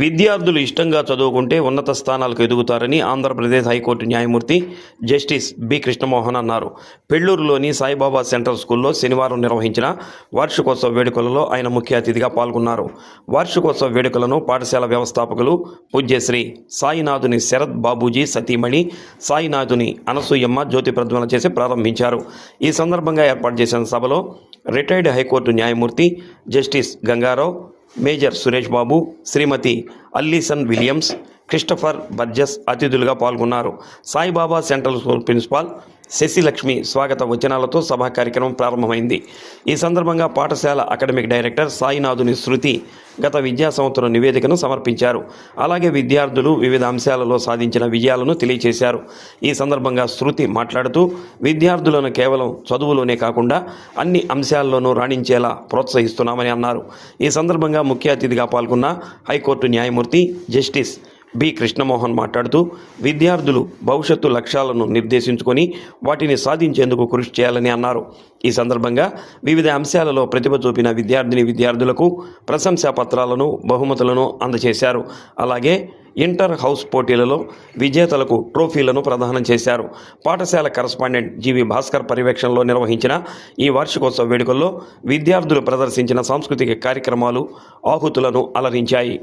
విద్యార్థులు ఇష్టంగా చదువుకుంటే ఉన్నత స్థానాలకు ఎదుగుతారని ఆంధ్రప్రదేశ్ హైకోర్టు న్యాయమూర్తి జస్టిస్ బి కృష్ణమోహన్ అన్నారు. పెళ్లూరులోని సాయిబాబా సెంట్రల్ స్కూల్లో శనివారం నిర్వహించిన వార్షికోత్సవ వేడుకలలో ఆయన ముఖ్య అతిథిగా పాల్గొన్నారు. వార్షికోత్సవ వేడుకలను పాఠశాల వ్యవస్థాపకులు పూజ్యశ్రీ సాయినాథుని శరత్ బాబూజీ సతీమణి సాయినాథుని అనసూయమ్మ జ్యోతి ప్రజ్వలన చేసి ప్రారంభించారు. ఈ సందర్భంగా ఏర్పాటు చేసిన సభలో రిటైర్డ్ హైకోర్టు న్యాయమూర్తి జస్టిస్ గంగారావు, మేజర్ సురేష్ బాబు, శ్రీమతి అల్లీసన్ విలియమ్స్, క్రిస్టఫర్ బర్జెస్ అతిథులుగా పాల్గొన్నారు. సాయిబాబా సెంట్రల్ స్కూల్ ప్రిన్సిపాల్ శశిలక్ష్మి స్వాగత వచనాలతో సభా కార్యక్రమం ప్రారంభమైంది. ఈ సందర్భంగా పాఠశాల అకాడమిక్ డైరెక్టర్ సాయినాథుని శృతి గత విద్యా సంవత్సరం నివేదికను సమర్పించారు. అలాగే విద్యార్థులు వివిధ అంశాలలో సాధించిన విజయాలను తెలియజేశారు. ఈ సందర్భంగా శృతి మాట్లాడుతూ విద్యార్థులను కేవలం చదువులోనే కాకుండా అన్ని అంశాల్లోనూ రాణించేలా ప్రోత్సహిస్తున్నామని అన్నారు. ఈ సందర్భంగా ముఖ్య అతిథిగా పాల్గొన్న హైకోర్టు న్యాయమూర్తి జస్టిస్ బి కృష్ణమోహన్ మాట్లాడుతూ విద్యార్థులు భవిష్యత్తు లక్ష్యాలను నిర్దేశించుకొని వాటిని సాధించేందుకు కృషి చేయాలని అన్నారు. ఈ సందర్భంగా వివిధ అంశాలలో ప్రతిభ చూపిన విద్యార్థులకు ప్రశంసా పత్రాలను, బహుమతులను అందజేశారు. అలాగే ఇంటర్ హౌస్ పోటీలలో విజేతలకు ట్రోఫీలను ప్రదానం చేశారు. పాఠశాల కరస్పాండెంట్ జీవి భాస్కర్ పర్యవేక్షణలో నిర్వహించిన ఈ వార్షికోత్సవ వేడుకల్లో విద్యార్థులు ప్రదర్శించిన సాంస్కృతిక కార్యక్రమాలు ఆహుతులను అలరించాయి.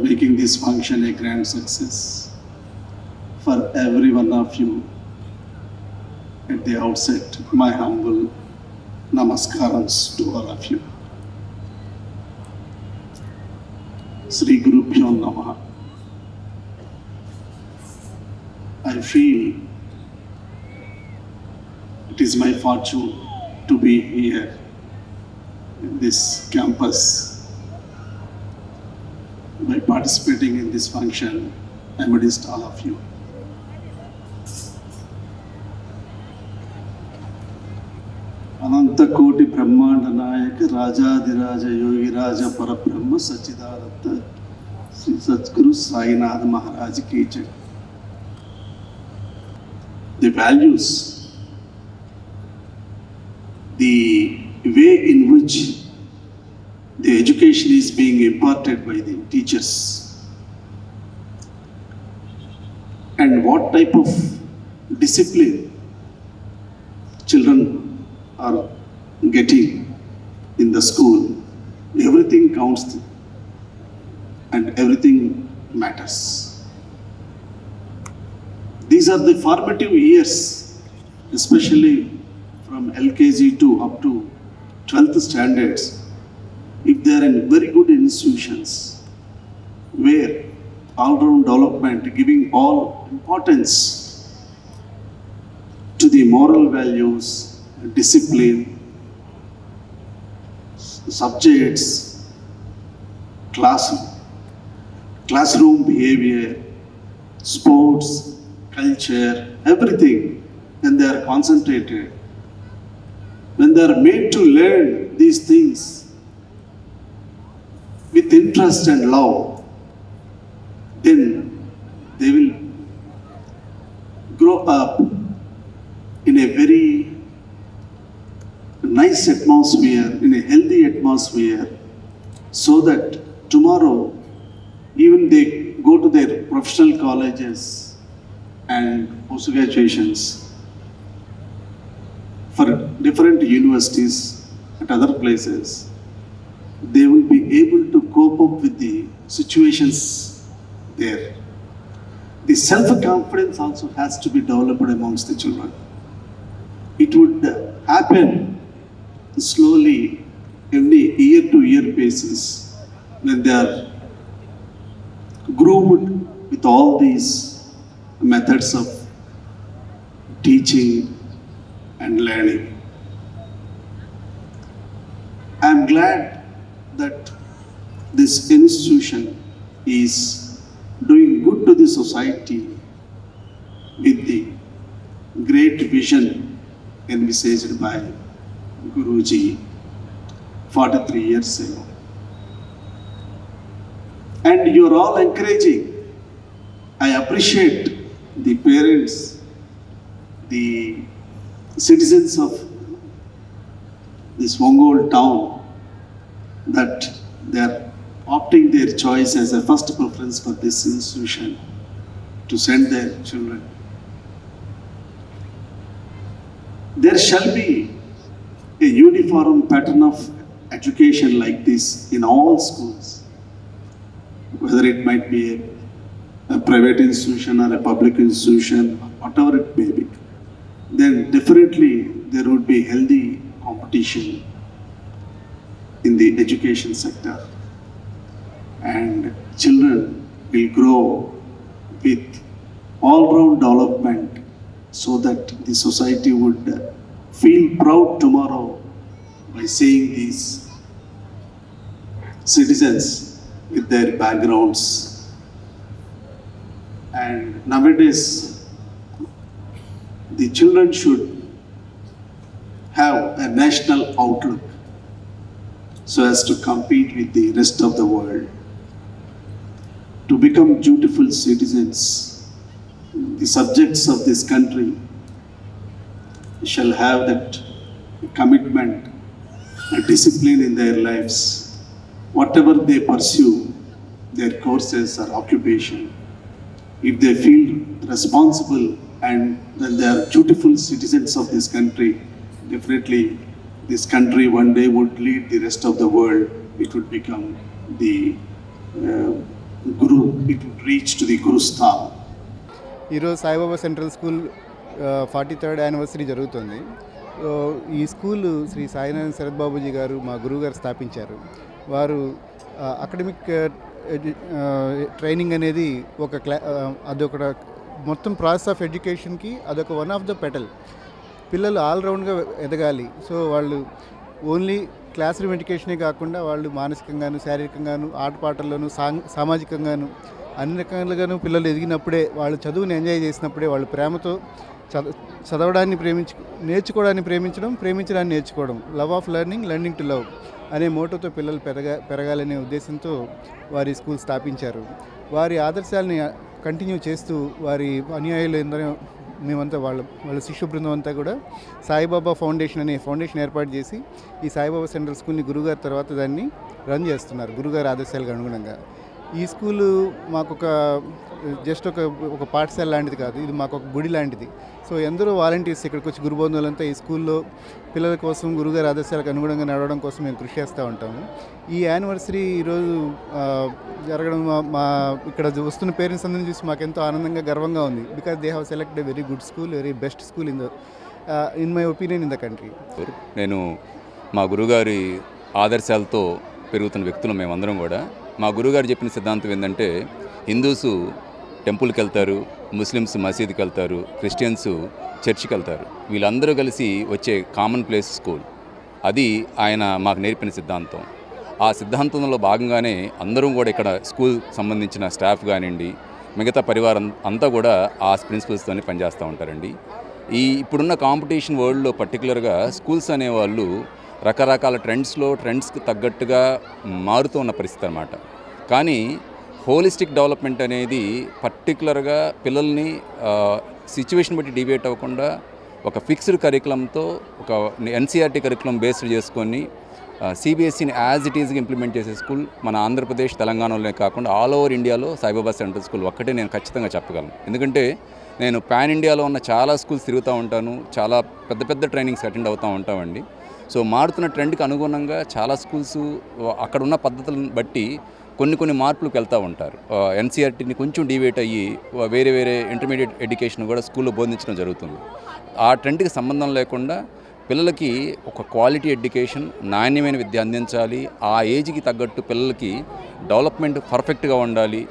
making this function a grand success. For every one of you, at the outset, my humble namaskarams to all of you. Sri Gurubhyo Namaha. I feel it is my fortune to be here in this campus by participating in this function amidst all of you. अनंत कोटि ब्रह्मांड नायक राजाधिराज योगिराज परब्रह्म सच्चिदानंद श्री सद्गुरु साईनाथ महाराज की जय. The values, the way in which the education is being imparted by the teachers, and what type of discipline children are getting in the school, everything counts and everything matters. These are the formative years, especially from LKG to up to 12th standards. If they are in very good institutions where all-round development, giving all importance to the moral values, discipline, subjects, classroom behavior, sports, culture, everything, when they are concentrated, when they are made to learn these things with interest and love, then they will grow up in a very nice atmosphere, in a healthy atmosphere, so that tomorrow, even they go to their professional colleges and post-graduations for different universities at other places, they will be able to cope up with the situations there. The self-confidence also has to be developed amongst the children. It would happen slowly, every year-to-year basis, when they are groomed with all these methods of teaching and learning. I am glad that this institution is doing good to the society with the great vision envisaged by Guruji 43 years ago. And you are all encouraging. I appreciate the parents, the citizens of this Ongole town, that they are opting their choice as a first preference for this institution to send their children. There shall be a uniform pattern of education like this in all schools, whether it might be a private institution or a public institution, whatever it may be. Then definitely there would be healthy competition in the education sector, and children will grow with all-round development, so that the society would feel proud tomorrow by seeing these citizens with their backgrounds. And nowadays, the children should have a national outlook so as to compete with the rest of the world. To become dutiful citizens, the subjects of this country shall have that commitment and discipline in their lives. Whatever they pursue, their courses or occupation, if they feel responsible and when they are dutiful citizens of this country, definitely this country one day would lead the rest of the world. It would become the Guru, it would reach to the Guru Sthan. ఈరోజు Saibaba central school 43rd anniversary జరుగుతుంది. So ఈ school Shri Sainarayana Sarath Babuji గారు మా గురువు గారు స్థాపించారు. వారు academic training అనేది అదొక మొత్తం ప్రాసెస్ ఆఫ్ ఎడ్యుకేషన్కి అదొక వన్ ఆఫ్ ద పెటల్. పిల్లలు ఆల్రౌండ్గా ఎదగాలి. సో వాళ్ళు ఓన్లీ క్లాస్ రూమ్ ఎడ్యుకేషనే కాకుండా వాళ్ళు మానసికంగాను, శారీరకంగాను, ఆటపాటల్లోనూ, సామాజికంగాను అన్ని రకాలుగాను పిల్లలు ఎదిగినప్పుడే, వాళ్ళు చదువుని ఎంజాయ్ చేసినప్పుడే, వాళ్ళు ప్రేమతో చదవడాన్ని నేర్చుకోవడాన్ని ప్రేమించడాన్ని నేర్చుకోవడం, love of learning, learning to love అనే మోటోతో పిల్లలు పెరగాలనే ఉద్దేశంతో వారి స్కూల్ స్థాపించారు. వారి ఆదర్శాలని కంటిన్యూ చేస్తూ వారి అనుయాయులు మేమంతా వాళ్ళ శిష్యు బృందం అంతా కూడా సాయిబాబా ఫౌండేషన్ అనే ఫౌండేషన్ ఏర్పాటు చేసి ఈ సాయిబాబా సెంట్రల్ స్కూల్ని గురుగారి తర్వాత దాన్ని రన్ చేస్తున్నారు గురుగారి ఆదర్శాలకు అనుగుణంగా. ఈ స్కూలు మాకు జస్ట్ ఒక పాఠశాల లాంటిది కాదు, ఇది మాకు ఒక గుడి లాంటిది. సో ఎందరో వాలంటీర్స్ ఇక్కడికి వచ్చి గురుబంధువులంతా ఈ స్కూల్లో పిల్లల కోసం గురుగారి ఆదర్శాలకు అనుగుణంగా నడవడం కోసం మేము కృషి చేస్తూ ఉంటాము. ఈ యానివర్సరీ ఈరోజు జరగడం మా ఇక్కడ వస్తున్న పేరెంట్స్ అందరినీ చూసి మాకెంతో ఆనందంగా, గర్వంగా ఉంది. Because they have selected very good school, very best school in my opinion in the country. నేను మా గురుగారి ఆదర్శాలతో పెరుగుతున్న వ్యక్తులు మేమందరం కూడా. మా గురుగారు చెప్పిన సిద్ధాంతం ఏంటంటే, హిందూసు టెంపుల్కి వెళ్తారు, ముస్లిమ్స్ మసీద్కి వెళ్తారు, క్రిస్టియన్స్ చర్చికి వెళ్తారు. వీళ్ళందరూ కలిసి వచ్చే కామన్ ప్లేస్ స్కూల్. అది ఆయన మాకు నేర్పిన సిద్ధాంతం. ఆ సిద్ధాంతంలో భాగంగానే అందరం కూడా ఇక్కడ స్కూల్ సంబంధించిన స్టాఫ్ కానివ్వండి, మిగతా పరివారం అంతా కూడా ఆ ప్రిన్సిపల్స్తోనే పనిచేస్తూ ఉంటారండి. ఇప్పుడున్న కాంపిటీషన్ వరల్డ్లో పర్టికులర్గా స్కూల్స్ అనేవాళ్ళు రకరకాల ట్రెండ్స్కి తగ్గట్టుగా మారుతూ ఉన్న పరిస్థితి అన్నమాట. కానీ హోలిస్టిక్ డెవలప్మెంట్ అనేది పర్టికులర్గా పిల్లల్ని సిచ్యువేషన్ బట్టి డివేట్ అవ్వకుండా ఒక ఫిక్స్డ్ కరికులంతో, ఒక ఎన్సీఆర్టీ కరికులం బేస్డ్ చేసుకొని సిబిఎస్ఈని యాజ్ ఇట్ ఈజ్గా ఇంప్లిమెంట్ చేసే స్కూల్ మన ఆంధ్రప్రదేశ్, తెలంగాణలోనే కాకుండా ఆల్ ఓవర్ ఇండియాలో సాయిబాబా సెంట్రల్ స్కూల్ ఒక్కటే నేను ఖచ్చితంగా చెప్పగలను. ఎందుకంటే నేను పాన్ ఇండియాలో ఉన్న చాలా స్కూల్స్ తిరుగుతూ ఉంటాను, చాలా పెద్ద పెద్ద ట్రైనింగ్స్ అటెండ్ అవుతూ ఉంటామండి. సో మారుతున్న ట్రెండ్కి అనుగుణంగా చాలా స్కూల్స్ అక్కడ ఉన్న పద్ధతులను బట్టి కొన్ని మార్పులకు వెళ్తూ ఉంటారు. ఎన్సీఆర్టీని కొంచెం డివేట్ అయ్యి వేరే ఇంటర్మీడియట్ ఎడ్యుకేషన్ కూడా స్కూల్లో బోధించడం జరుగుతుంది. ఆ ట్రెండ్కి సంబంధం లేకుండా పిల్లలకి ఒక క్వాలిటీ ఎడ్యుకేషన్, నాణ్యమైన విద్య అందించాలి, ఆ ఏజ్కి తగ్గట్టు పిల్లలకి డెవలప్మెంట్ పర్ఫెక్ట్గా ఉండాలి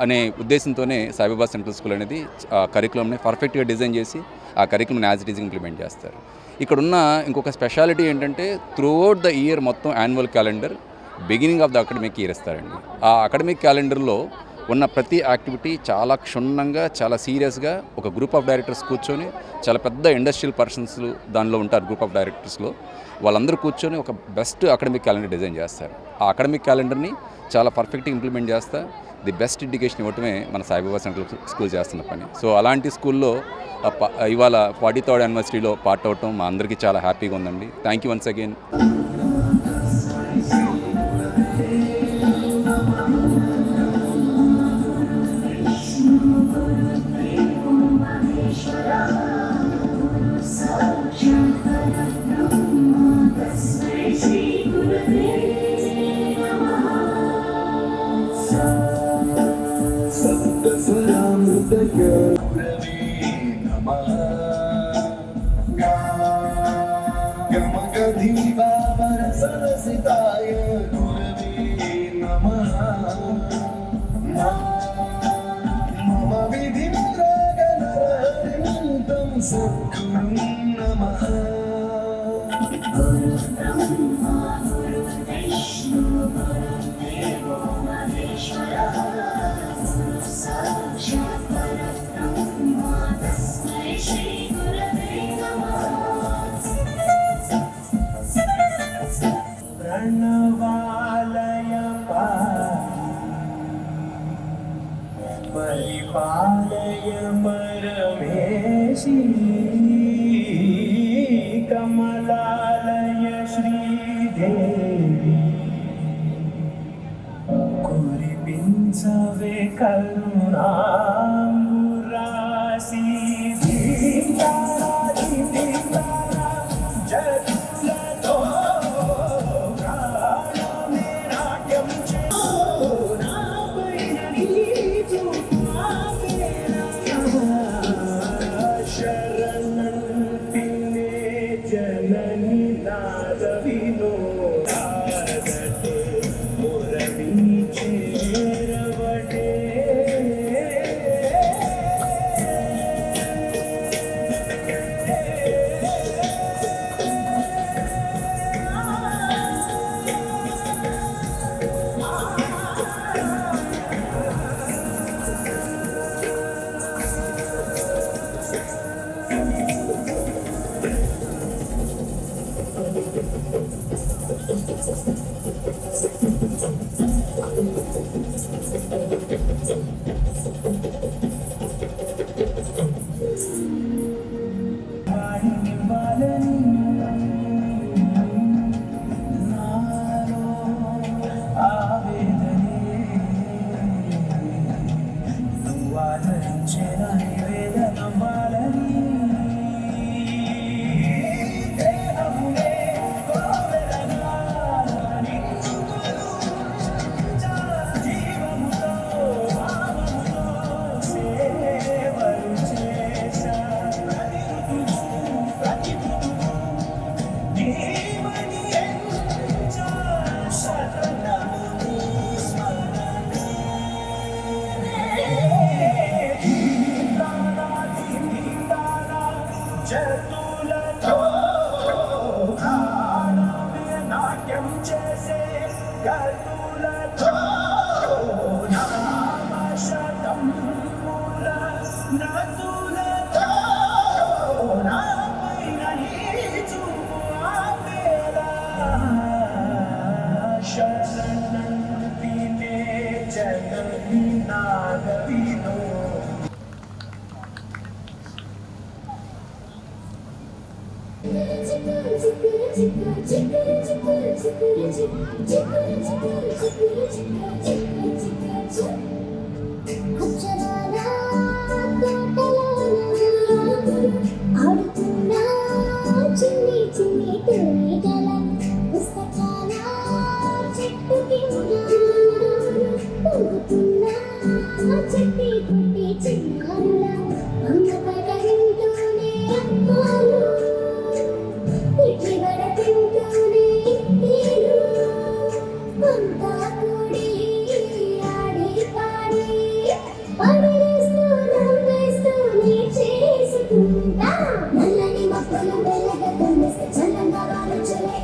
అనే ఉద్దేశంతోనే సాయిబాబా సెంట్రల్ స్కూల్ అనేది ఆ కరికులంని పర్ఫెక్ట్గా డిజైన్ చేసి ఆ కరికులంని యాజ్ ఇట్ ఈజ్ ఇంప్లిమెంట్ చేస్తారు. ఇక్కడున్న ఇంకొక స్పెషాలిటీ ఏంటంటే, త్రూఅవుట్ ద ఇయర్ మొత్తం annual calendar beginning of the academic year ఇస్తారండి. ఆ అకాడమిక్ క్యాలెండర్లో ఉన్న ప్రతి యాక్టివిటీ చాలా క్షుణ్ణంగా, చాలా సీరియస్గా ఒక గ్రూప్ ఆఫ్ డైరెక్టర్స్ కూర్చొని, చాలా పెద్ద ఇండస్ట్రియల్ పర్సన్స్ దానిలో ఉంటారు గ్రూప్ ఆఫ్ డైరెక్టర్స్లో, వాళ్ళందరూ కూర్చొని ఒక బెస్ట్ అకాడమిక్ క్యాలెండర్ డిజైన్ చేస్తారు. ఆ అకాడమిక్ క్యాలెండర్ని చాలా పర్ఫెక్ట్గా ఇంప్లిమెంట్ చేస్తా ది బెస్ట్ ఎడ్యుకేషన్ ఇవ్వటమే మన సాయిబాబా సెంట్రల్ స్కూల్ చేస్తున్న పని. సో అలాంటి స్కూల్లో ఇవాళ 43rd యానివర్సరీలో పార్ట్ అవటం మా అందరికీ చాలా హ్యాపీగా ఉందండి. Thank you once again. परिपालय परमेशी कमलालय श्रीदेवी कुरिपिंचवे करुणांबुरासी धीरारा धीरारा जगुलतो प्राणमे नाट्यं च नापैननि వాడినివ్వాలని నాలో ఆవేదనే నువ్వు ఆదరించే నా నివేదనవ్వాలని దేహమునే కోవెలగా నిన్ను కొలుచా జీవముతో భావముతో సేవలు చేశా ప్రతి ఋతువు నీవని ఎంచా శతనము నీ స్మరణే జతులతో గానమే నాట్యం చేసే గతులతో నామశతం మూల నతులతో నాపైన నీ చూపు ఆపేలా శరణంతినే జగతి నాగవినో ఆడుతున్నా చిన్ని చిన్ని తేగల పుస్తకాల చెట్టు కింద పొంగుతున్నా చెట్టి కొట్టి చిన్నారుల అమ్మ పడవింటూనే అమ్మాలు ఇడ్లీ వడ తింటూనే ఇడ్లీలు అంతా కూడి ఆడి పాడి పడిస్తూ నవ్వేస్తూ నీ చేసుకుంటా నల్లని మొక్కలు వెల్లగా కమ్మేస్తే చల్లంగా వానొచ్చలే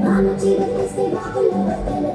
వాన చీర తెస్తే బాకుల్లో వద్దలు